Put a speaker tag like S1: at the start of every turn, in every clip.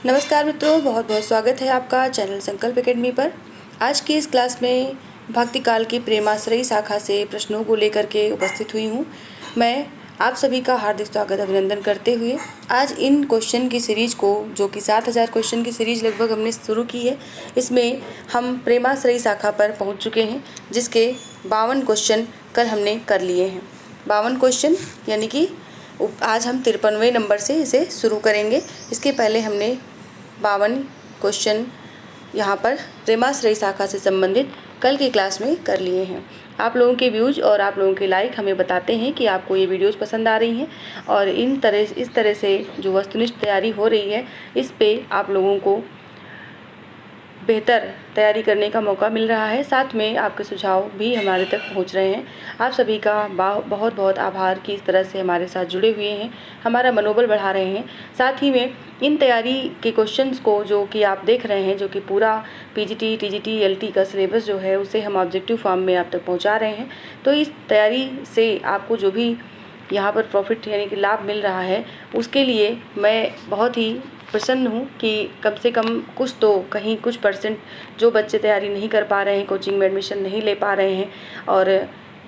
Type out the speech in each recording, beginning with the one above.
S1: नमस्कार मित्रों, बहुत बहुत स्वागत है आपका चैनल संकल्प एकेडमी पर। आज की इस क्लास में भक्ति काल की प्रेमाश्रयी शाखा से प्रश्नों को लेकर के उपस्थित हुई हूँ। मैं आप सभी का हार्दिक स्वागत अभिनंदन करते हुए आज इन क्वेश्चन की सीरीज को, जो कि 7000 क्वेश्चन की सीरीज लगभग हमने शुरू की है, इसमें हम प्रेमाश्रयी शाखा पर पहुँच चुके हैं, जिसके 52 क्वेश्चन कल हमने कर लिए हैं। 52 क्वेश्चन यानी कि आज हम 53वें नंबर से इसे शुरू करेंगे। इसके पहले हमने 52 क्वेश्चन यहाँ पर प्रेमाश्रयी शाखा से संबंधित कल की क्लास में कर लिए हैं। आप लोगों के व्यूज और आप लोगों के लाइक हमें बताते हैं कि आपको ये वीडियोस पसंद आ रही हैं और इस तरह से जो वस्तुनिष्ठ तैयारी हो रही है, इस पे आप लोगों को बेहतर तैयारी करने का मौका मिल रहा है। साथ में आपके सुझाव भी हमारे तक पहुंच रहे हैं। आप सभी का बहुत बहुत आभार कि इस तरह से हमारे साथ जुड़े हुए हैं, हमारा मनोबल बढ़ा रहे हैं। साथ ही में इन तैयारी के क्वेश्चंस को जो कि आप देख रहे हैं, जो कि पूरा पीजीटी, टीजीटी, एलटी का सिलेबस जो है उसे हम ऑब्जेक्टिव फॉर्म में आप तक पहुँचा रहे हैं। तो इस तैयारी से आपको जो भी यहाँ पर प्रॉफिट यानी कि लाभ मिल रहा है, उसके लिए मैं बहुत ही प्रसन्न हूँ कि कम से कम कुछ परसेंट जो बच्चे तैयारी नहीं कर पा रहे हैं, कोचिंग में एडमिशन नहीं ले पा रहे हैं और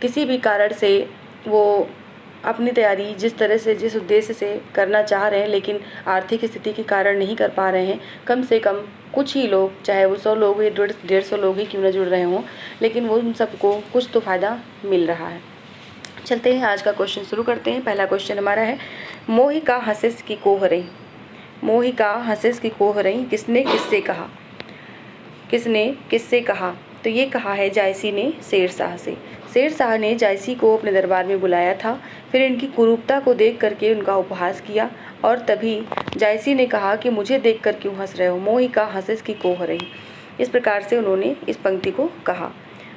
S1: किसी भी कारण से वो अपनी तैयारी जिस उद्देश्य से करना चाह रहे हैं, लेकिन आर्थिक स्थिति के कारण नहीं कर पा रहे हैं, कम से कम कुछ ही लोग, चाहे वो 100 लोग या 150 लोग ही क्यों ना जुड़ रहे हों, लेकिन वो उन सबको कुछ तो फ़ायदा मिल रहा है। चलते हैं, आज का क्वेश्चन शुरू करते हैं। पहला क्वेश्चन हमारा है, मोहिका हंसेस की कोहरे। मोहिका हंसेस की कोहरई किसने किससे कहा? किसने किससे कहा? तो ये कहा है जायसी ने शेरशाह से। शेरशाह ने जायसी को अपने दरबार में बुलाया था, फिर इनकी कुरूपता को देख करके उनका उपहास किया और तभी जायसी ने कहा कि मुझे देख कर क्यों हंस रहे हो, मोहिका हंसेस की कोहरई। इस प्रकार से उन्होंने इस पंक्ति को कहा।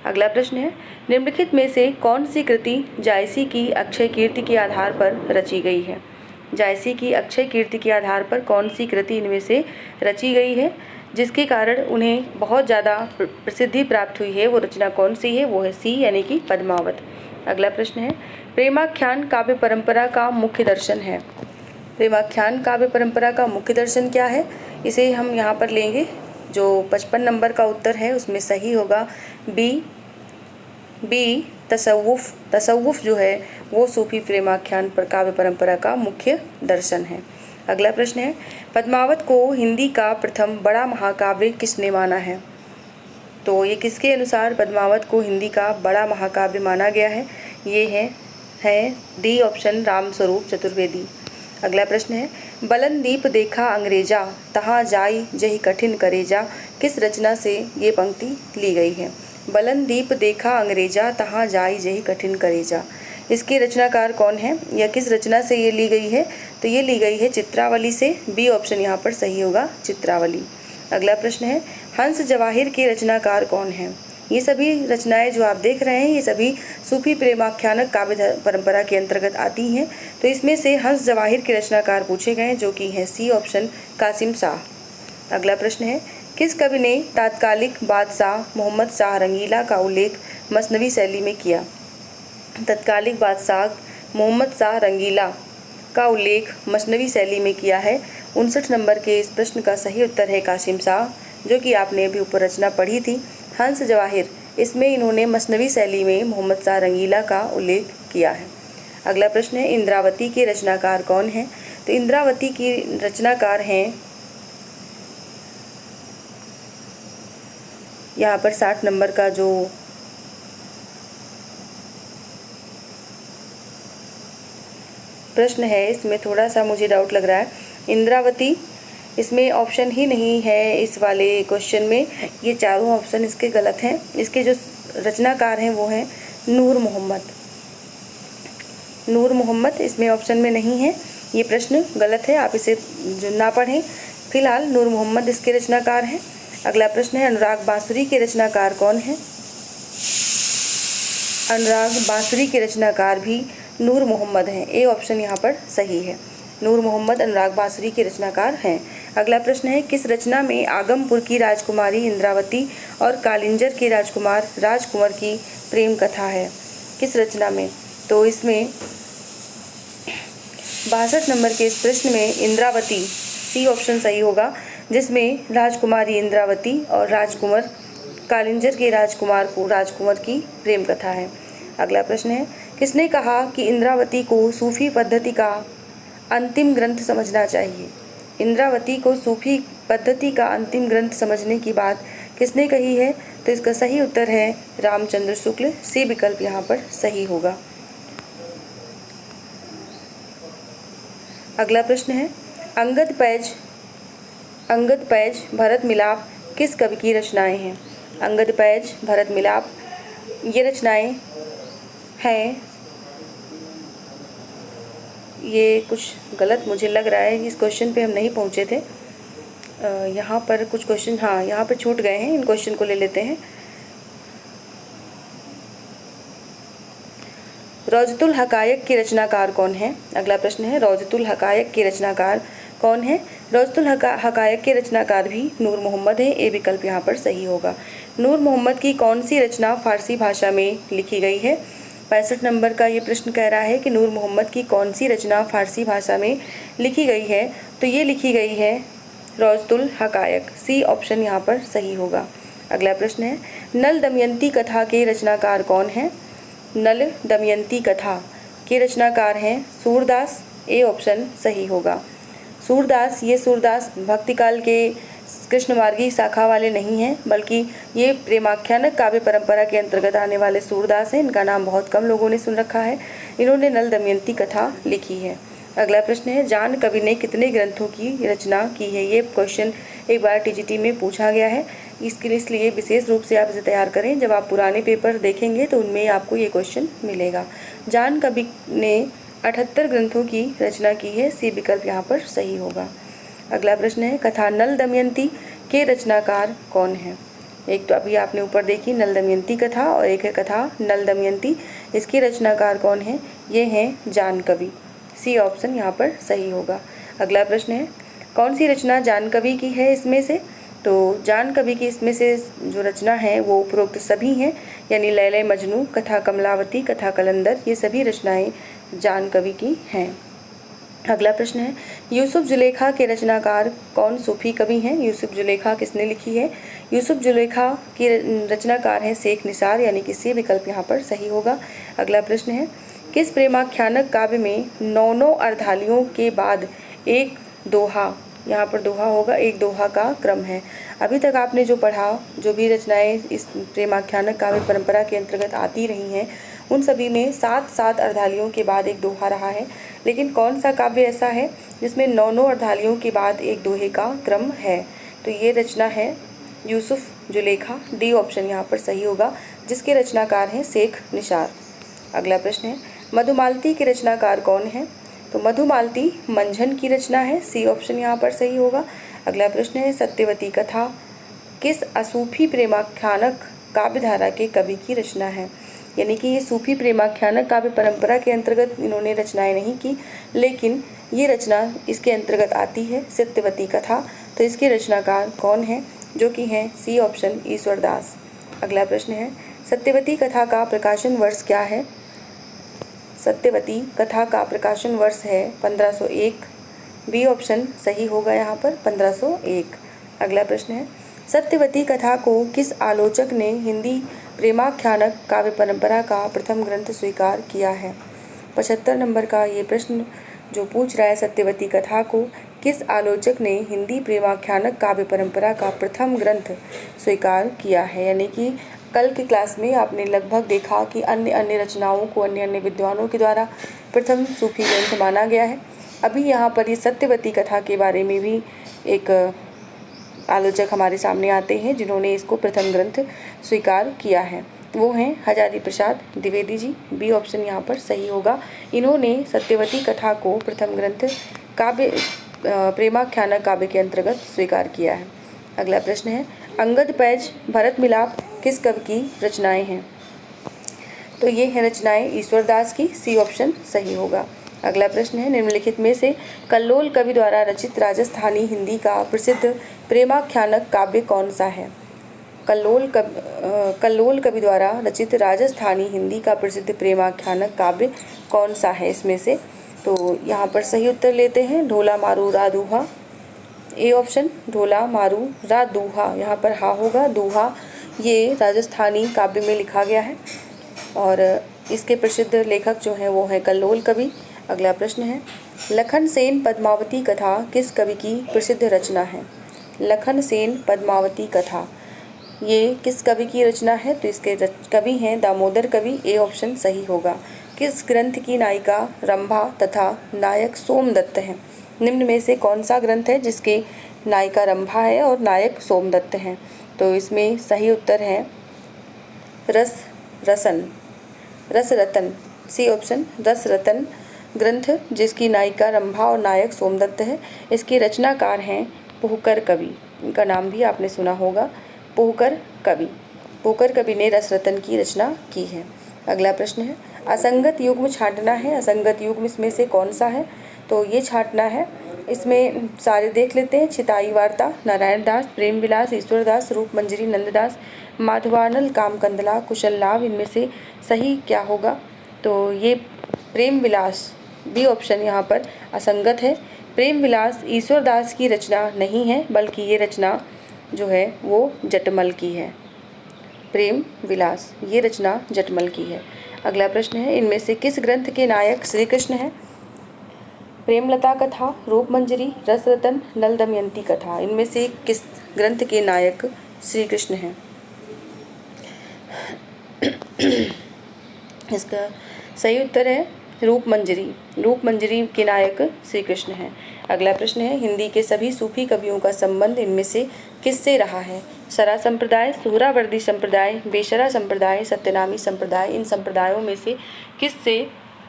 S1: अगला प्रश्न है, निम्नलिखित में से कौन सी कृति जायसी की अक्षय कीर्ति के आधार पर रची गई है? जायसी की अक्षय कीर्ति के आधार पर कौन सी कृति इनमें से रची गई है जिसके कारण उन्हें बहुत ज़्यादा प्रसिद्धि प्राप्त हुई है? वो रचना कौन सी है? वो है सी यानी कि पद्मावत। अगला प्रश्न है, प्रेमाख्यान काव्य परंपरा का मुख्य दर्शन है। प्रेमाख्यान काव्य परंपरा का मुख्य दर्शन क्या है? इसे हम यहाँ पर लेंगे। जो 55 नंबर का उत्तर है उसमें सही होगा बी तसव्वुफ। तसव्वुफ जो है वो सूफी प्रेमाख्यान पर काव्य परंपरा का मुख्य दर्शन है। अगला प्रश्न है, पद्मावत को हिंदी का प्रथम बड़ा महाकाव्य किसने माना है? तो ये किसके अनुसार पद्मावत को हिंदी का बड़ा महाकाव्य माना गया है? ये है डी ऑप्शन, रामस्वरूप चतुर्वेदी। अगला प्रश्न है, बलन दीप देखा अंग्रेजा, तहाँ जाई जही कठिन करेजा। किस रचना से ये पंक्ति ली गई है? बलन दीप देखा अंग्रेजा, तहाँ जाई जही कठिन करेजा। इसके रचनाकार कौन है या किस रचना से ये ली गई है? तो ये ली गई है चित्रावली से। बी ऑप्शन यहाँ पर सही होगा, चित्रावली। अगला प्रश्न है, हंस जवाहिर के रचनाकार कौन है? ये सभी रचनाएं जो आप देख रहे हैं ये सभी सूफी प्रेमाख्यानक काव्य परंपरा के अंतर्गत आती हैं। तो इसमें से हंस जवाहिर के रचनाकार पूछे गए जो कि हैं सी ऑप्शन, कासिम शाह। अगला प्रश्न है, किस कवि ने तात्कालिक बादशाह मोहम्मद शाह रंगीला का उल्लेख मसनवी शैली में किया? तत्कालिक बादशाह मोहम्मद शाह रंगीला का उल्लेख मसनवी शैली में किया है। 59 नंबर के इस प्रश्न का सही उत्तर है कासिम शाह, जो कि आपने अभी ऊपर रचना पढ़ी थी हंस जवाहिर। इसमें इन्होंने मसनवी शैली में मोहम्मद शाह रंगीला का उल्लेख किया है। अगला प्रश्न है, इंद्रावती के रचनाकार कौन हैं? तो इंद्रावती की रचनाकार हैं, यहाँ पर 60 नंबर का जो प्रश्न है इसमें थोड़ा सा मुझे डाउट लग रहा है। इंद्रावती इसमें ऑप्शन ही नहीं है इस वाले क्वेश्चन में। ये चारों ऑप्शन इसके गलत हैं। इसके जो रचनाकार हैं वो हैं नूर मोहम्मद। नूर मोहम्मद इसमें ऑप्शन में नहीं है। ये प्रश्न गलत है, आप इसे जो ना पढ़ें। फिलहाल नूर मोहम्मद इसके रचनाकार हैं। अगला प्रश्न है, अनुराग बांसुरी के रचनाकार कौन है? अनुराग बांसुरी के रचनाकार भी नूर मोहम्मद हैं। ए ऑप्शन यहाँ पर सही है, नूर मोहम्मद अनुराग बांसुरी के रचनाकार हैं। अगला प्रश्न है, किस रचना में आगमपुर की राजकुमारी इंद्रावती और कालिंजर के राजकुमार राजकुंवर की प्रेम कथा है? किस रचना में? तो इसमें 62 नंबर के इस प्रश्न में इंद्रावती सी ऑप्शन सही होगा, जिसमें राजकुमारी इंद्रावती और राजकुमार कालिंजर के राजकुमार की प्रेम कथा है। अगला प्रश्न है, किसने कहा कि इंद्रावती को सूफी पद्धति का अंतिम ग्रंथ समझना चाहिए? इंद्रावती को सूफी पद्धति का अंतिम ग्रंथ समझने की बात किसने कही है? तो इसका सही उत्तर है रामचंद्र शुक्ल। सी विकल्प यहाँ पर सही होगा। अगला प्रश्न है, अंगद पैज भरत मिलाप किस कवि की रचनाएं हैं? अंगद पैज भरत मिलाप ये रचनाएं हैं, ये कुछ गलत मुझे लग रहा है, इस क्वेश्चन पे हम नहीं पहुँचे थे। यहाँ पर कुछ क्वेश्चन यहाँ पर छूट गए हैं, इन क्वेश्चन को ले लेते हैं। रौजतुल हकायक के रचनाकार कौन है? अगला प्रश्न है, रौजतुल हकायक के रचनाकार कौन है? रौजतुल हकायक के रचनाकार भी नूर मोहम्मद है। ए विकल्प यहाँ पर सही होगा। नूर मोहम्मद की कौन सी रचना फारसी भाषा में लिखी गई है? 65 नंबर का ये प्रश्न कह रहा है कि नूर मोहम्मद की कौन सी रचना फारसी भाषा में लिखी गई है? तो ये लिखी गई है रौजतुल हकायक। सी ऑप्शन यहाँ पर सही होगा। अगला प्रश्न है, नल दमयंती कथा के रचनाकार कौन है? नल दमयंती कथा के रचनाकार हैं सूरदास। ए ऑप्शन सही होगा। सूरदास भक्तिकाल के कृष्णमार्गी शाखा वाले नहीं हैं, बल्कि ये प्रेमाख्यानक काव्य परंपरा के अंतर्गत आने वाले सूरदास हैं। इनका नाम बहुत कम लोगों ने सुन रखा है। इन्होंने नल दमयंती कथा लिखी है। अगला प्रश्न है, जान कवि ने कितने ग्रंथों की रचना की है? ये क्वेश्चन एक बार टीजीटी में पूछा गया है, इसलिए विशेष रूप से आप इसे तैयार करें। जब आप पुराने पेपर देखेंगे तो उनमें आपको ये क्वेश्चन मिलेगा। जान कवि ने 78 ग्रंथों की रचना की है। सी विकल्प यहाँ पर सही होगा। अगला प्रश्न है, कथा नल दमयंती के रचनाकार कौन है? एक तो अभी आपने ऊपर देखी नल दमयंती कथा, और एक है कथा नल दमयंती। इसके रचनाकार कौन है? ये हैं जान कवि। सी ऑप्शन यहाँ पर सही होगा। अगला प्रश्न है, कौन सी रचना जान कवि की है इसमें से? तो जान कवि की इसमें से जो रचना है वो उपरोक्त सभी हैं, यानी लैला मजनू, कथा कमलावती, कथा कलंदर, ये सभी रचनाएं जान कवि की हैं। अगला प्रश्न है, यूसुफ जुलेखा के रचनाकार कौन सूफी कवि हैं? यूसुफ जुलेखा किसने लिखी है? यूसुफ जुलेखा की रचनाकार हैं शेख निसार, यानी कि सी विकल्प यहाँ पर सही होगा। अगला प्रश्न है, किस प्रेमाख्यानक काव्य में 9 अर्धालियों के बाद एक दोहा, यहाँ पर दोहा होगा, एक दोहा का क्रम है? अभी तक आपने जो पढ़ा, जो भी रचनाएं इस प्रेमाख्यानक काव्य परंपरा के अंतर्गत आती रही हैं, उन सभी में 7 अर्धालियों के बाद एक दोहा रहा है। लेकिन कौन सा काव्य ऐसा है जिसमें 9 अर्धालियों के बाद एक दोहे का क्रम है? तो ये रचना है यूसुफ जुलेखा। डी ऑप्शन यहाँ पर सही होगा, जिसके रचनाकार हैं शेख निसार। अगला प्रश्न है, मधुमालती के रचनाकार कौन है? तो मधुमालती मंझन की रचना है। सी ऑप्शन यहाँ पर सही होगा। अगला प्रश्न है, सत्यवती कथा किस असूफी प्रेमाख्यानक काव्यधारा के कवि की रचना है? यानी कि ये सूफी प्रेमाख्यानक काव्य परंपरा के अंतर्गत इन्होंने रचनाएं नहीं की, लेकिन ये रचना इसके अंतर्गत आती है, सत्यवती कथा। तो इसके रचनाकार कौन है? जो कि हैं सी ऑप्शन ईश्वरदास। अगला प्रश्न है, सत्यवती कथा का प्रकाशन वर्ष क्या है? सत्यवती कथा का प्रकाशन वर्ष है 1501। बी ऑप्शन सही होगा यहाँ पर 1501। अगला प्रश्न है, सत्यवती कथा को किस आलोचक ने हिंदी प्रेमाख्यानक काव्य परंपरा का प्रथम ग्रंथ स्वीकार किया है? 75 नंबर का ये प्रश्न जो पूछ रहा है, सत्यवती कथा को किस आलोचक ने हिंदी प्रेमाख्यानक काव्य परंपरा का प्रथम ग्रंथ स्वीकार किया है? यानी कि कल की क्लास में आपने लगभग देखा कि अन्य रचनाओं को अन्य विद्वानों के द्वारा प्रथम सूफी ग्रंथ माना गया है। अभी यहाँ पर ये सत्यवती कथा के बारे में भी एक आलोचक हमारे सामने आते हैं जिन्होंने इसको प्रथम ग्रंथ स्वीकार किया है। वो हैं हजारी प्रसाद द्विवेदी जी। बी ऑप्शन यहाँ पर सही होगा। इन्होंने सत्यवती कथा को प्रथम ग्रंथ काव्य प्रेमाख्यानक काव्य के अंतर्गत स्वीकार किया है। अगला प्रश्न है, अंगद पैज भरत मिलाप किस कवि की रचनाएं हैं? तो ये हैं रचनाएं ईश्वरदास की। सी ऑप्शन सही होगा। अगला प्रश्न है, निम्नलिखित में से कल्लोल कवि द्वारा रचित राजस्थानी हिंदी का प्रसिद्ध प्रेमाख्यानक काव्य कौन सा है? कल्लोल कवि द्वारा रचित राजस्थानी हिंदी का प्रसिद्ध प्रेमाख्यानक काव्य कौन सा है इसमें से? तो यहाँ पर सही उत्तर लेते हैं ढोला मारू राधुहा। ए ऑप्शन ढोला मारू रा दूहा, यहाँ पर हा होगा। दूहा ये राजस्थानी काव्य में लिखा गया है और इसके प्रसिद्ध लेखक जो हैं वो हैं कल्लोल कवि। अगला प्रश्न है, लखन सेन पद्मावती कथा किस कवि की प्रसिद्ध रचना है? लखन सेन पद्मावती कथा ये किस कवि की रचना है? तो इसके कवि हैं दामोदर कवि। ए ऑप्शन सही होगा। किस ग्रंथ की नायिका रंभा तथा नायक सोमदत्त हैं? निम्न में से कौन सा ग्रंथ है जिसके नायिका रंभा है और नायक सोमदत्त हैं? तो इसमें सही उत्तर है रस रतन। सी ऑप्शन रस रतन ग्रंथ जिसकी नायिका रंभा और नायक सोमदत्त है। इसके रचनाकार हैं पोहकर कवि। इनका नाम भी आपने सुना होगा, पोहकर कवि। पोहकर कवि ने रस रतन की रचना की है। अगला प्रश्न है, असंगत युग्म छांटना है। असंगत युग्म इसमें से कौन सा है? तो ये छांटना है। इसमें सारे देख लेते हैं। छिताई वार्ता, नारायण दास, प्रेम विलास, ईश्वर दास, रूप मंजरी, नंददास, माधवानल, कामकंदला, कुशल लाभ। इनमें से सही क्या होगा? तो ये प्रेम विलास, बी ऑप्शन यहाँ पर असंगत है। प्रेम विलास ईश्वर दास की रचना नहीं है, बल्कि ये रचना जो है वो जटमल की है। प्रेम विलास ये रचना जटमल की है। अगला प्रश्न है, इनमें से किस ग्रंथ के नायक श्री कृष्ण हैं? प्रेमलता कथा, रूप मंजरी, रस रतन, नल दमयंती कथा। इनमें से किस ग्रंथ के नायक श्री कृष्ण हैं? इसका सही उत्तर है रूप मंजरी। रूप मंजरी के नायक श्री कृष्ण हैं। अगला प्रश्न है, हिंदी के सभी सूफी कवियों का संबंध इनमें से किससे रहा है? सरा संप्रदाय, सुहरावर्दी संप्रदाय, बेशरा संप्रदाय, सत्यनामी संप्रदाय। इन संप्रदायों में से किससे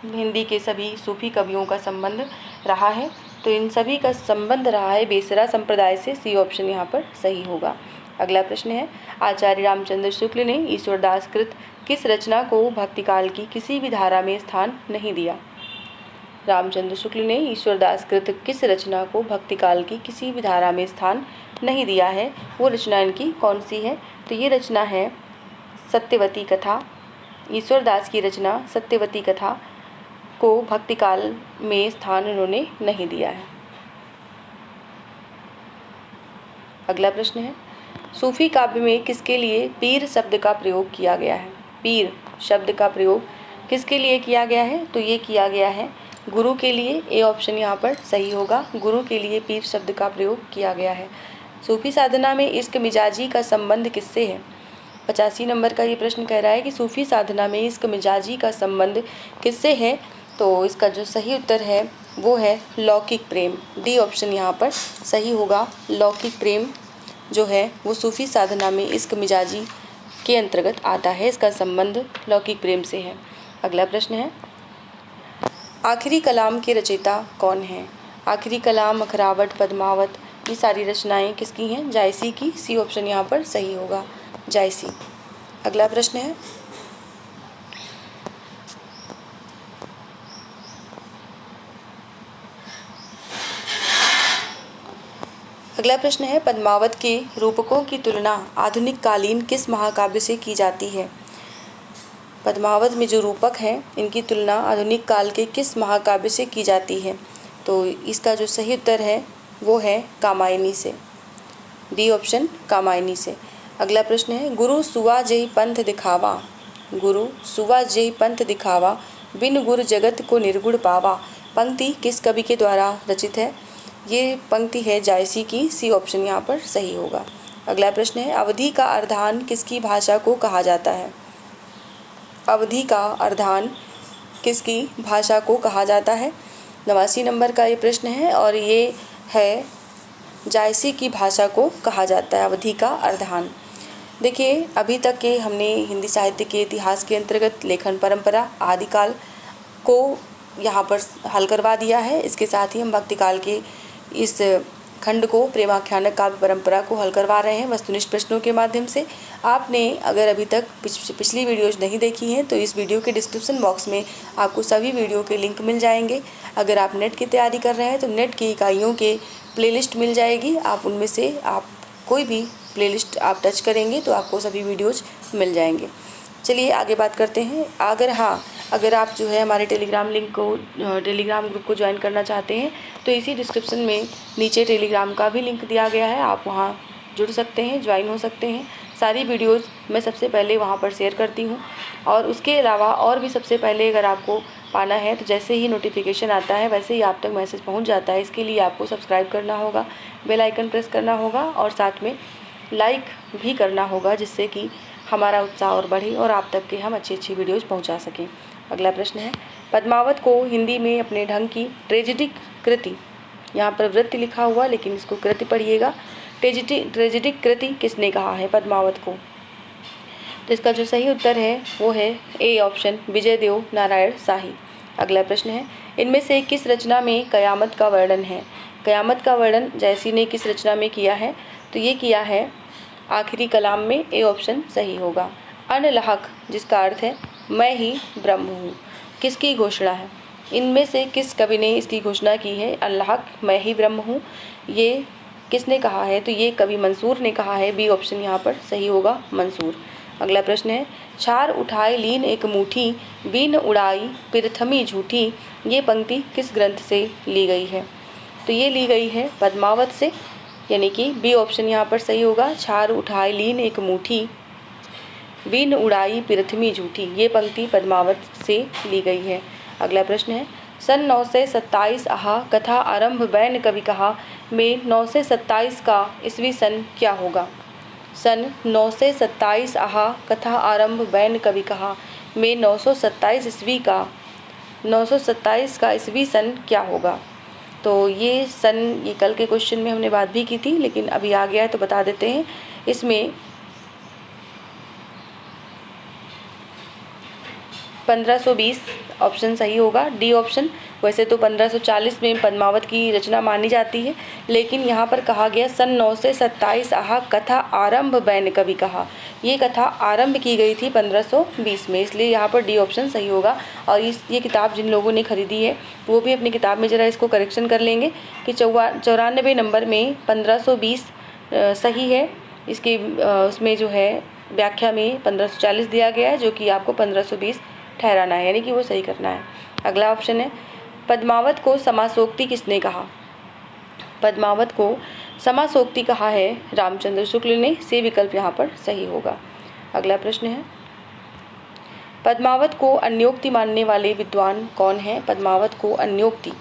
S1: हिंदी के सभी सूफी कवियों का संबंध रहा है? तो इन सभी का संबंध रहा है बेसरा संप्रदाय से। सी ऑप्शन यहाँ पर सही होगा। अगला प्रश्न है, आचार्य रामचंद्र शुक्ल ने ईश्वरदास कृत किस रचना को भक्तिकाल की किसी भी धारा में स्थान नहीं दिया? रामचंद्र शुक्ल ने ईश्वरदास कृत किस रचना को भक्तिकाल की किसी भी धारा में स्थान नहीं दिया है? वो रचना इनकी कौन सी है? तो ये रचना है सत्यवती कथा। ईश्वरदास की रचना सत्यवती कथा को भक्तिकाल में स्थान उन्होंने नहीं दिया है। अगला प्रश्न है, सूफी काव्य में किसके लिए पीर शब्द का प्रयोग किया गया है? पीर शब्द का प्रयोग किसके लिए किया गया है? तो ये किया गया है गुरु के लिए। ए ऑप्शन यहाँ पर सही होगा। गुरु के लिए पीर शब्द का प्रयोग किया गया है। सूफी साधना में इश्क मिजाजी का संबंध किससे है? 85 नंबर का ये प्रश्न कह रहा है कि सूफी साधना में इश्क मिजाजी का संबंध किससे है? तो इसका जो सही उत्तर है वो है लौकिक प्रेम। डी ऑप्शन यहाँ पर सही होगा। लौकिक प्रेम जो है वो सूफी साधना में इश्क मिजाजी के अंतर्गत आता है। इसका संबंध लौकिक प्रेम से है। अगला प्रश्न है, आखिरी कलाम के रचयिता कौन हैं? आखिरी कलाम, अखरावट, पद्मावत, ये सारी रचनाएं किसकी हैं? जायसी की। सी ऑप्शन यहाँ पर सही होगा, जायसी। अगला प्रश्न है, पद्मावत के रूपकों की तुलना आधुनिक कालीन किस महाकाव्य से की जाती है? पद्मावत में जो रूपक हैं इनकी तुलना आधुनिक काल के किस महाकाव्य से की जाती है? तो इसका जो सही उत्तर है वो है कामायनी से। डी ऑप्शन कामायनी से। अगला प्रश्न है, गुरु सुवा जेहि पंथ दिखावा, गुरु सुवा जेहि पंथ दिखावा, बिन गुर जगत को निर्गुण पावा। पंक्ति किस कवि के द्वारा रचित है? ये पंक्ति है जायसी की। सी ऑप्शन यहाँ पर सही होगा। अगला प्रश्न है, अवधि का अर्धान किसकी भाषा को कहा जाता है? अवधि का अर्धान किसकी भाषा को कहा जाता है? 89 नंबर का ये प्रश्न है और ये है जायसी की भाषा को कहा जाता है अवधि का अर्धान। देखिए, अभी तक के हमने हिंदी साहित्य के इतिहास के अंतर्गत लेखन परंपरा आदिकाल को यहाँ पर हल करवा दिया है। इसके साथ ही हम भक्तिकाल के इस खंड को, प्रेमाख्यानक काव्य परंपरा को हल करवा रहे हैं वस्तुनिष्ठ प्रश्नों के माध्यम से। आपने अगर अभी तक पिछली वीडियोज़ नहीं देखी हैं तो इस वीडियो के डिस्क्रिप्शन बॉक्स में आपको सभी वीडियो के लिंक मिल जाएंगे। अगर आप नेट की तैयारी कर रहे हैं तो नेट की इकाइयों के प्लेलिस्ट मिल जाएगी। आप उनमें से आप कोई भी प्लेलिस्ट आप टच करेंगे तो आपको सभी वीडियोज़ मिल जाएंगे। चलिए आगे बात करते हैं। अगर आप जो है हमारे टेलीग्राम ग्रुप को ज्वाइन करना चाहते हैं तो इसी डिस्क्रिप्शन में नीचे टेलीग्राम का भी लिंक दिया गया है, आप वहाँ जुड़ सकते हैं, ज्वाइन हो सकते हैं। सारी वीडियोज़ मैं सबसे पहले वहाँ पर शेयर करती हूँ। और उसके अलावा और भी सबसे पहले अगर आपको पाना है तो जैसे ही नोटिफिकेशन आता है वैसे ही आप तक मैसेज पहुँच जाता है। इसके लिए आपको सब्सक्राइब करना होगा, बेल आइकन प्रेस करना होगा और साथ में लाइक भी करना होगा, जिससे कि हमारा उत्साह और बढ़े और आप तक के हम अच्छी वीडियोज़ पहुँचा सकें। अगला प्रश्न है, पद्मावत को हिंदी में अपने ढंग की ट्रेजिडिक कृति, यहाँ पर वृत्ति लिखा हुआ लेकिन इसको कृति पढ़िएगा, ट्रेजिडिक कृति किसने कहा है पद्मावत को? तो इसका जो सही उत्तर है वो है ए ऑप्शन, विजयदेव नारायण शाही। अगला प्रश्न है, इनमें से किस रचना में कयामत का वर्णन है? कयामत का वर्णन जयसी ने किस रचना में किया है? तो ये किया है आखिरी कलाम में, ए ऑप्शन सही होगा। अनलहक, जिसका अर्थ है मैं ही ब्रह्म हूँ, किसकी घोषणा है? इनमें से किस कवि ने इसकी घोषणा की है? अनलहक मैं ही ब्रह्म हूँ, ये किसने कहा है? तो ये कवि मंसूर ने कहा है, बी ऑप्शन यहाँ पर सही होगा, मंसूर। अगला प्रश्न है, छार उठाए लीन एक मुट्ठी, बीन उड़ाई पिरथमी झूठी, ये पंक्ति किस ग्रंथ से ली गई है? तो ये ली गई है पद्मावत से, यानी कि बी ऑप्शन यहाँ पर सही होगा। छार उठाए लीन एक मुट्ठी, बीन उड़ाई पिरथमी झूठी, ये पंक्ति पद्मावत से ली गई है। अगला प्रश्न है, सन 927 आहा कथा आरंभ बैन कवि कहा में 927 का ईस्वी सन क्या होगा? सन 927 आहा कथा आरंभ बैन कवि कहा में 927 का ईस्वी सन क्या होगा? तो ये सन, ये कल के क्वेश्चन में हमने बात भी की थी लेकिन अभी आ गया है तो बता देते हैं। इसमें 1520 ऑप्शन सही होगा, डी ऑप्शन। वैसे तो 1540 में पद्मावत की रचना मानी जाती है, लेकिन यहाँ पर कहा गया सन 927 आहा कथा आरंभ बैन कवि कहा, ये कथा आरंभ की गई थी 1520 में, इसलिए यहाँ पर डी ऑप्शन सही होगा। और ये किताब जिन लोगों ने खरीदी है वो भी अपनी किताब में ज़रा इसको करेक्शन कर लेंगे कि 94 नंबर में 1520 सही है। इसके उसमें जो है व्याख्या में 1540 दिया गया है, जो कि आपको 1520 ठहराना है, यानी कि वो सही करना है। अगला ऑप्शन है, पद्मावत को समासोक्ति किसने कहा? पद्मावत को समासोक्ति कहा है रामचंद्र शुक्ल ने, से विकल्प यहाँ पर सही होगा। अगला प्रश्न है, पद्मावत को अन्योक्ति मानने वाले विद्वान कौन हैं? पद्मावत को अन्योक्ति,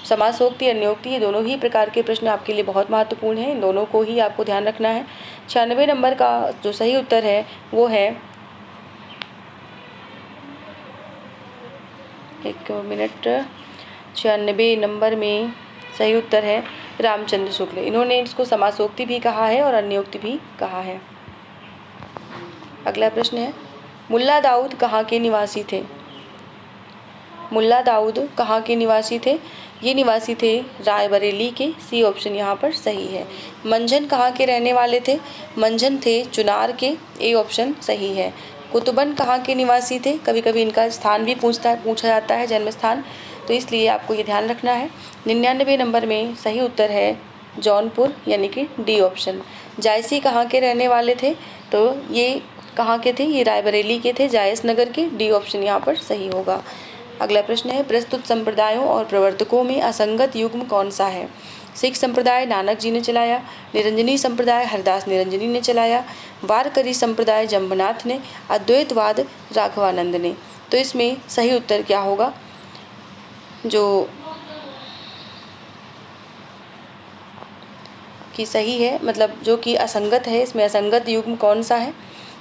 S1: समासोक्ति, अन्योक्ति, ये दोनों ही प्रकार के प्रश्न आपके लिए बहुत महत्वपूर्ण हैं, इन दोनों को ही आपको ध्यान रखना है। 96 नंबर का जो सही उत्तर है वो है, एक मिनट, 96 नंबर में सही उत्तर है रामचंद्र शुक्ल। इन्होंने इसको समासोक्ति भी कहा है और अन्योक्ति भी कहा है। अगला प्रश्न है, मुल्ला दाऊद कहाँ के निवासी थे? मुल्ला दाऊद कहाँ के निवासी थे? ये निवासी थे रायबरेली के, सी ऑप्शन यहाँ पर सही है। मंझन कहाँ के रहने वाले थे? मंझन थे चुनार के, ए ऑप्शन सही है। कुतुबन कहाँ के निवासी थे? कभी कभी इनका स्थान भी पूछा जाता है, जन्म स्थान, तो इसलिए आपको ये ध्यान रखना है। 99 नंबर में सही उत्तर है जौनपुर, यानी कि डी ऑप्शन। जायसी कहाँ के रहने वाले थे? तो ये कहाँ के थे? ये रायबरेली के थे, जायस नगर के, डी ऑप्शन यहाँ पर सही होगा। अगला प्रश्न है, प्रस्तुत संप्रदायों और प्रवर्तकों में असंगत युग्म कौन सा है? सिख संप्रदाय नानक जी ने चलाया, निरंजनी संप्रदाय हरदास निरंजनी ने चलाया, वारकरी संप्रदाय जम्बनाथ ने, अद्वैतवाद राघवानंद ने। तो इसमें सही उत्तर क्या होगा? जो कि सही है, मतलब जो कि असंगत है, इसमें असंगत युग्म कौन सा है?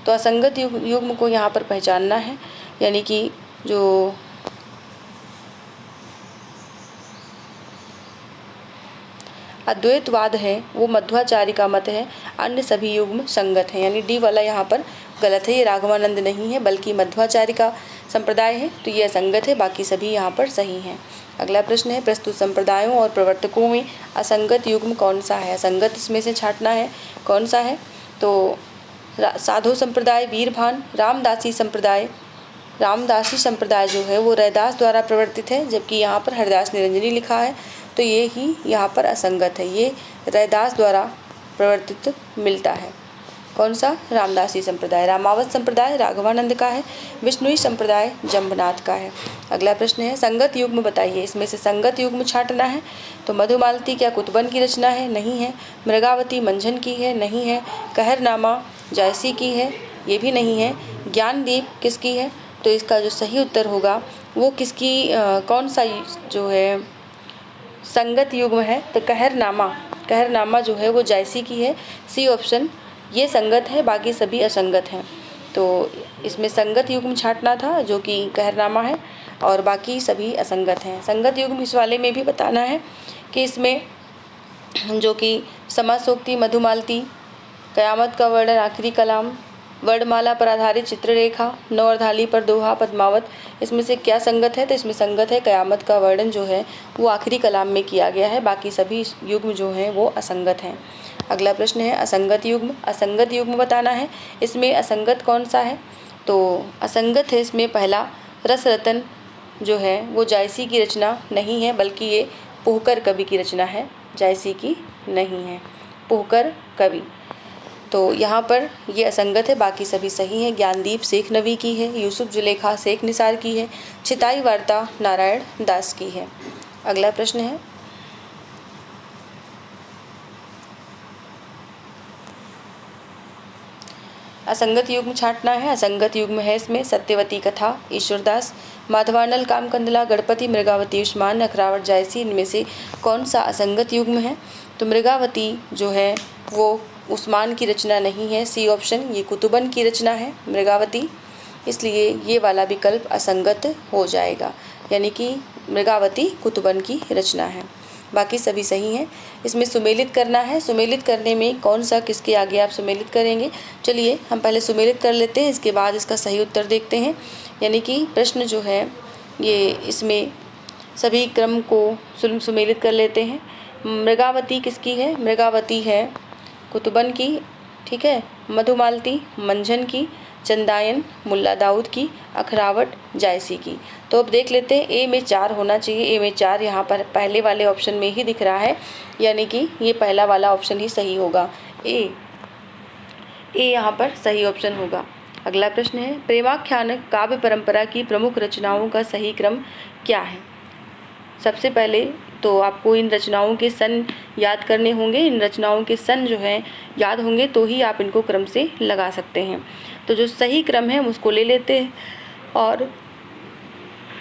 S1: तो असंगत युग्म को यहाँ पर पहचानना है, यानी कि जो अद्वैतवाद है वो मध्वाचार्य का मत है, अन्य सभी युग्म संगत हैं, यानी डी वाला यहाँ पर गलत है, ये राघवानंद नहीं है बल्कि मध्वाचार्य का संप्रदाय है, तो ये असंगत है, बाकी सभी यहाँ पर सही हैं। अगला प्रश्न है, प्रस्तुत संप्रदायों और प्रवर्तकों में असंगत युग्म कौन सा है? असंगत इसमें से छांटना है, कौन सा है? तो साधु संप्रदाय वीरभान, रामदासी संप्रदाय जो है वो रैदास द्वारा प्रवर्तित है, जबकि यहाँ पर हरदास निरंजनी लिखा है, तो ये ही यहाँ पर असंगत है, ये रैदास द्वारा प्रवर्तित मिलता है। कौन सा? रामदासी संप्रदाय। रामावत संप्रदाय राघवानंद का है। विष्णुई संप्रदाय जम्बनाथ का है। अगला प्रश्न है संगत युग्म बताइए। इसमें से संगत युग्म छांटना है। तो मधुमालती क्या कुतुबन की रचना है? नहीं है। मृगावती मंझन की है? नहीं है। कहरनामा जायसी की है? ये भी नहीं है। ज्ञानदीप किसकी है? तो इसका जो सही उत्तर होगा वो किसकी कौन सा जो है संगत युग्म है? तो कहरनामा जो है वो जायसी की है। सी ऑप्शन ये संगत है, बाकी सभी असंगत हैं। तो इसमें संगत युग्म छांटना था जो कि कहरनामा है और बाकी सभी असंगत हैं। संगत युग्म इस वाले में भी बताना है कि इसमें जो कि समासोक्ति मधुमालती, कयामत का वर्णन आखिरी कलाम, वर्णमाला पर आधारित चित्ररेखा, नवरधाली पर दोहा, पद्मावत, इसमें से क्या संगत है? तो इसमें संगत है कयामत का वर्णन जो है वो आखिरी कलाम में किया गया है, बाकी सभी युग्म जो हैं वो असंगत हैं। अगला प्रश्न है असंगत युग्म। असंगत युग्म बताना है। इसमें असंगत कौन सा है? तो असंगत है इसमें पहला रसरतन जो है वो जायसी की रचना नहीं है, बल्कि ये पोहकर कवि की रचना है, जायसी की नहीं है, पोहकर कवि। तो यहाँ पर ये असंगत है, बाकी सभी सही हैं। ज्ञानदीप शेख नवी की है। यूसुफ जुलेखा शेख निसार की है। छिताई वार्ता नारायण दास की है। अगला प्रश्न है असंगत युग्म छांटना है। असंगत युग्म है इसमें सत्यवती कथा, ईश्वरदास, माधवानल कामकंदला, गणपति, मृगावती, उस्मान, अखरावट, जायसी, इनमें से कौन सा असंगत युग्म है? तो मृगावती जो है वो उस्मान की रचना नहीं है। सी ऑप्शन ये कुतुबन की रचना है मृगावती, इसलिए ये वाला विकल्प असंगत हो जाएगा, यानी कि मृगावती कुतुबन की रचना है, बाकी सभी सही हैं। इसमें सुमेलित करना है। सुमेलित करने में कौन सा किसके आगे आप सुमेलित करेंगे? चलिए हम पहले सुमेलित कर लेते हैं, इसके बाद इसका सही उत्तर देखते हैं। यानी कि प्रश्न जो है ये इसमें सभी क्रम को सुमेलित कर लेते हैं। मृगावती किसकी है? मृगावती है कुतुबन की, ठीक है, मधुमालती मंझन की, चंदायन मुल्ला दाऊद की, अखरावट जायसी की। तो अब देख लेते हैं, ए में 4 होना चाहिए। ए में 4 यहाँ पर पहले वाले ऑप्शन में ही दिख रहा है, यानी कि ये पहला वाला ऑप्शन ही सही होगा। ए यहाँ पर सही ऑप्शन होगा। अगला प्रश्न है प्रेमाख्यान काव्य परंपरा की प्रमुख रचनाओं का सही क्रम क्या है? सबसे पहले तो आपको इन रचनाओं के सन याद करने होंगे। इन रचनाओं के सन जो हैं याद होंगे तो ही आप इनको क्रम से लगा सकते हैं। तो जो सही क्रम है उसको ले लेते हैं और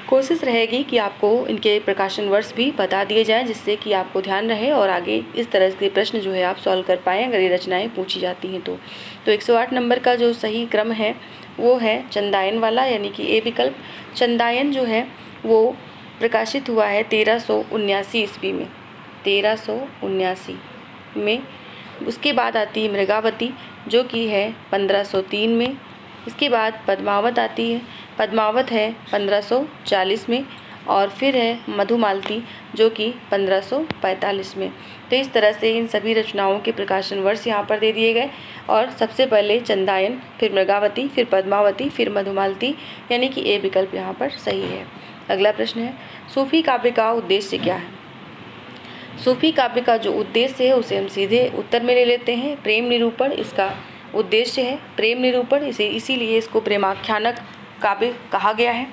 S1: कोशिश रहेगी कि आपको इनके प्रकाशन वर्ष भी बता दिए जाएं, जिससे कि आपको ध्यान रहे और आगे इस तरह के प्रश्न जो है आप सॉल्व कर पाएँ अगर ये रचनाएँ पूछी जाती हैं तो 108 नंबर का जो सही क्रम है वो है चंदायन वाला, यानी कि ए विकल्प। चंदायन जो है वो प्रकाशित हुआ है 1379 ईस्वी में, 1379 में। उसके बाद आती है मृगावती जो कि है 1503 में। इसके बाद पद्मावत आती है, पद्मावत है 1540 में। और फिर है मधुमालती जो कि 1545 में। तो इस तरह से इन सभी रचनाओं के प्रकाशन वर्ष यहाँ पर दे दिए गए और सबसे पहले चंदायन, फिर मृगावती, फिर पद्मावती, फिर मधुमालती, यानी कि ए विकल्प यहाँ पर सही है। अगला प्रश्न है सूफी काव्य का उद्देश्य क्या है? सूफी काव्य का जो उद्देश्य है उसे हम सीधे उत्तर में ले लेते हैं। प्रेम निरूपण इसका उद्देश्य है, प्रेम निरूपण, इसीलिए इसको प्रेमाख्यानक काव्य कहा गया है।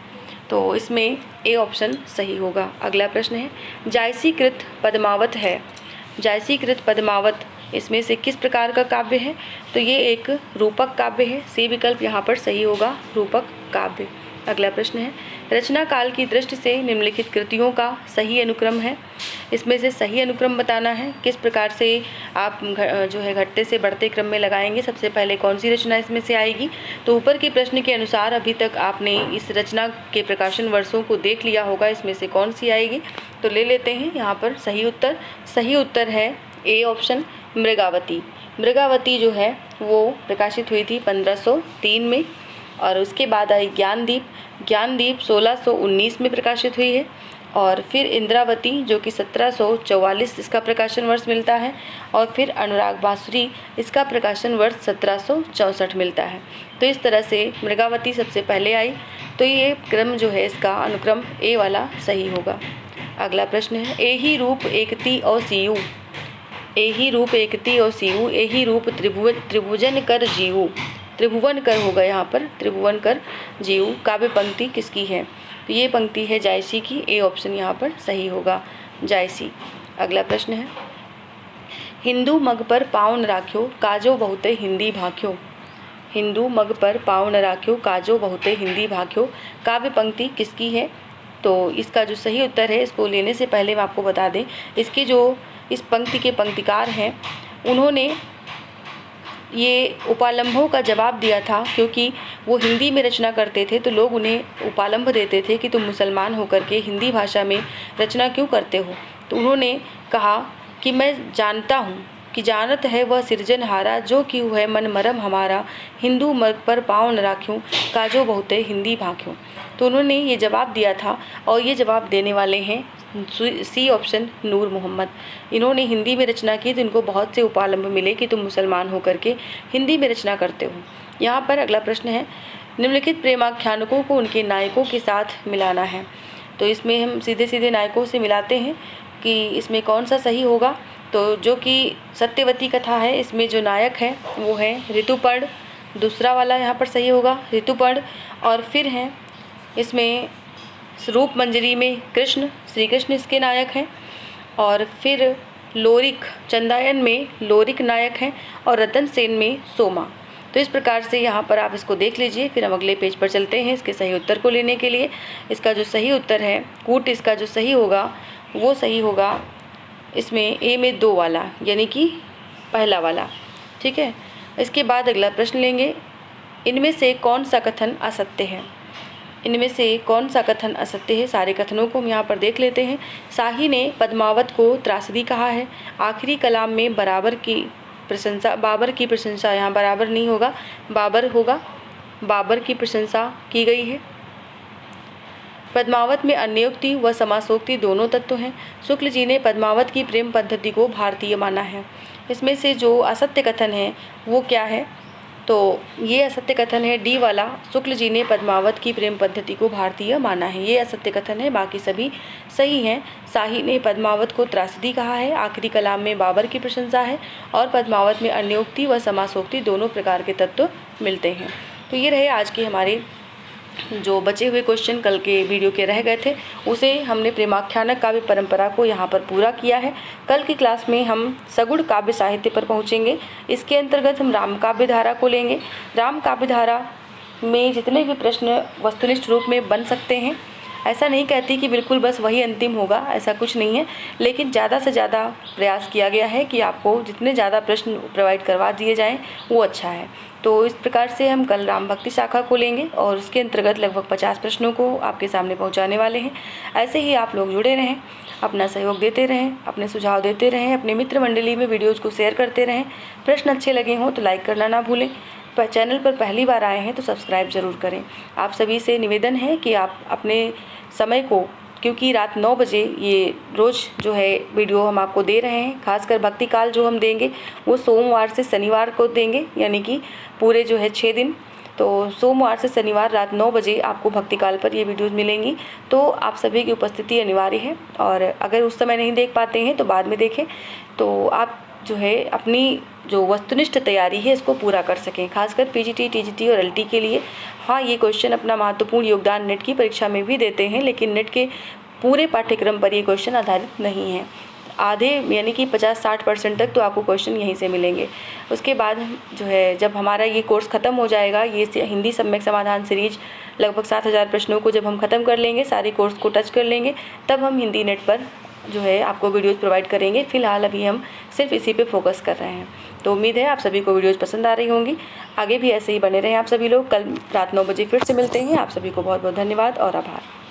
S1: तो इसमें ए ऑप्शन सही होगा। अगला प्रश्न है जायसीकृत पद्मावत है, जायसीकृत पद्मावत इसमें से किस प्रकार का काव्य है? तो ये एक रूपक काव्य है। सी विकल्प यहाँ पर सही होगा, रूपक काव्य। अगला प्रश्न है रचना काल की दृष्टि से निम्नलिखित कृतियों का सही अनुक्रम है। इसमें से सही अनुक्रम बताना है। किस प्रकार से आप जो है घटते से बढ़ते क्रम में लगाएंगे। सबसे पहले कौन सी रचना इसमें से आएगी? तो ऊपर के प्रश्न के अनुसार अभी तक आपने इस रचना के प्रकाशन वर्षों को देख लिया होगा, इसमें से कौन सी आएगी। तो ले लेते हैं यहाँ पर सही उत्तर। सही उत्तर है ए ऑप्शन मृगावती। मृगावती जो है वो प्रकाशित हुई थी 1503 में। और उसके बाद आई ज्ञानदीप। ज्ञानदीप 1619 में प्रकाशित हुई है। और फिर इंद्रावती जो कि 1744 इसका प्रकाशन वर्ष मिलता है। और फिर अनुराग बांसुरी इसका प्रकाशन वर्ष 1764 मिलता है। तो इस तरह से मृगावती सबसे पहले आई, तो ये क्रम जो है इसका अनुक्रम ए वाला सही होगा। अगला प्रश्न है ए ही रूप एकती और सीयू एही रूप एकती और सीऊ, एही रूप त्रिभुवन कर जीऊ। त्रिभुवन कर होगा यहाँ पर, त्रिभुवन कर जीऊ। काव्य पंक्ति किसकी है? तो ये पंक्ति है जायसी की। ए ऑप्शन यहाँ पर सही होगा, जायसी। अगला प्रश्न है, हिंदू मग पर पाँव न राख्यो, काजो बहुते हिंदी भाख्यो। हिंदू मग पर पाँव न राख्यो, काजो बहुते हिंदी भाख्यो। काव्य पंक्ति किसकी है? तो इसका जो सही उत्तर है, इसको लेने से पहले मैं आपको बता दें, इसके जो इस पंक्ति के पंक्तिकार हैं उन्होंने ये उपालंभों का जवाब दिया था, क्योंकि वो हिंदी में रचना करते थे तो लोग उन्हें उपालंभ देते थे कि तुम मुसलमान होकर के हिंदी भाषा में रचना क्यों करते हो। तो उन्होंने कहा कि मैं जानता हूँ कि जानत है वह सिरजनहारा, जो कि है मन मरम हमारा, हिंदू मग पर पाँव न राख्यूं, काजो बहुते हिंदी भाख्यूं। तो उन्होंने ये जवाब दिया था और ये जवाब देने वाले हैं सी ऑप्शन, नूर मोहम्मद। इन्होंने हिंदी में रचना की तो इनको बहुत से उपालंभ मिले कि तुम मुसलमान होकर के हिंदी में रचना करते हो। यहाँ पर अगला प्रश्न है, निम्नलिखित प्रेमाख्यानकों को उनके नायकों के साथ मिलाना है। तो इसमें हम सीधे सीधे नायकों से मिलाते हैं कि इसमें कौन सा सही होगा। तो जो कि सत्यवती कथा है, इसमें जो नायक है वो है ऋतुपर्ण, दूसरा वाला यहाँ पर सही होगा ऋतुपर्ण। और फिर हैं इसमें रूप मंजरी में कृष्ण, श्री कृष्ण इसके नायक हैं। और फिर लोरिक, चंदायन में लोरिक नायक हैं और रतन सेन में सोमा। तो इस प्रकार से यहाँ पर आप इसको देख लीजिए। फिर हम अगले पेज पर चलते हैं इसके सही उत्तर को लेने के लिए। इसका जो सही उत्तर है कूट, इसका जो सही होगा वो सही होगा इसमें ए में 2 वाला, यानी कि पहला वाला। ठीक है, इसके बाद अगला प्रश्न लेंगे, इनमें से कौन सा कथन असत्य है? इनमें से कौन सा कथन असत्य है? सारे कथनों को हम यहाँ पर देख लेते हैं। शाही ने पद्मावत को त्रासदी कहा है। आखिरी कलाम में बाबर की प्रशंसा, यहाँ बराबर नहीं होगा, बाबर होगा, बाबर की प्रशंसा की गई है। पद्मावत में अन्योक्ति व समासोक्ति दोनों तत्व हैं। शुक्ल जी ने पद्मावत की प्रेम पद्धति को भारतीय माना है। इसमें से जो असत्य कथन है वो क्या है? तो ये असत्य कथन है डी वाला, शुक्ल जी ने पद्मावत की प्रेम पद्धति को भारतीय माना है, ये असत्य कथन है। बाकी सभी सही हैं। शाही ने पद्मावत को त्रासदी कहा है, आखिरी कलाम में बाबर की प्रशंसा है और पद्मावत में अन्योक्ति व समासोक्ति दोनों प्रकार के तत्व मिलते हैं। तो ये रहे आज के हमारे जो बचे हुए क्वेश्चन कल के वीडियो के रह गए थे, उसे हमने प्रेमाख्यानक काव्य परंपरा को यहाँ पर पूरा किया है। कल की क्लास में हम सगुण काव्य साहित्य पर पहुँचेंगे। इसके अंतर्गत हम राम काव्य धारा को लेंगे। राम काव्य धारा में जितने भी प्रश्न वस्तुनिष्ठ रूप में बन सकते हैं, ऐसा नहीं कहती कि बिल्कुल बस वही अंतिम होगा, ऐसा कुछ नहीं है, लेकिन ज़्यादा से ज़्यादा प्रयास किया गया है कि आपको जितने ज़्यादा प्रश्न प्रोवाइड करवा दिए जाएं वो अच्छा है। तो इस प्रकार से हम कल राम भक्ति शाखा को लेंगे और उसके अंतर्गत लगभग 50 प्रश्नों को आपके सामने पहुंचाने वाले हैं। ऐसे ही आप लोग जुड़े रहें, अपना सहयोग देते रहें, अपने सुझाव देते रहें, अपने मित्र मंडली में वीडियोज़ को शेयर करते रहें। प्रश्न अच्छे लगे हों तो लाइक करना ना भूलें। चैनल पर पहली बार आए हैं तो सब्सक्राइब ज़रूर करें। आप सभी से निवेदन है कि आप अपने समय को, क्योंकि रात 9 बजे ये रोज़ जो है वीडियो हम आपको दे रहे हैं, खासकर भक्ति काल जो हम देंगे वो सोमवार से शनिवार को देंगे, यानी कि पूरे जो है 6 दिन। तो सोमवार से शनिवार रात 9 बजे आपको भक्ति काल पर ये वीडियोज़ मिलेंगी। तो आप सभी की उपस्थिति अनिवार्य है और अगर उस समय नहीं देख पाते हैं तो बाद में देखें, तो आप जो है अपनी जो वस्तुनिष्ठ तैयारी है इसको पूरा कर सकें, खासकर पीजीटी, टीजीटी और एलटी के लिए। हाँ, ये क्वेश्चन अपना महत्वपूर्ण योगदान नेट की परीक्षा में भी देते हैं, लेकिन नेट के पूरे पाठ्यक्रम पर ये क्वेश्चन आधारित नहीं है। आधे यानी कि 50-60% तक तो आपको क्वेश्चन यहीं से मिलेंगे। उसके बाद जो है जब हमारा ये कोर्स ख़त्म हो जाएगा, ये हिंदी सम्यक समाधान सीरीज लगभग 7000 प्रश्नों को जब हम ख़त्म कर लेंगे, सारे कोर्स को टच कर लेंगे, तब हम हिंदी नेट पर जो है आपको वीडियोज़ प्रोवाइड करेंगे। फ़िलहाल अभी हम सिर्फ इसी पे फोकस कर रहे हैं। तो उम्मीद है आप सभी को वीडियोज़ पसंद आ रही होंगी। आगे भी ऐसे ही बने रहें आप सभी लोग। कल रात 9 बजे फिर से मिलते हैं। आप सभी को बहुत बहुत धन्यवाद और आभार।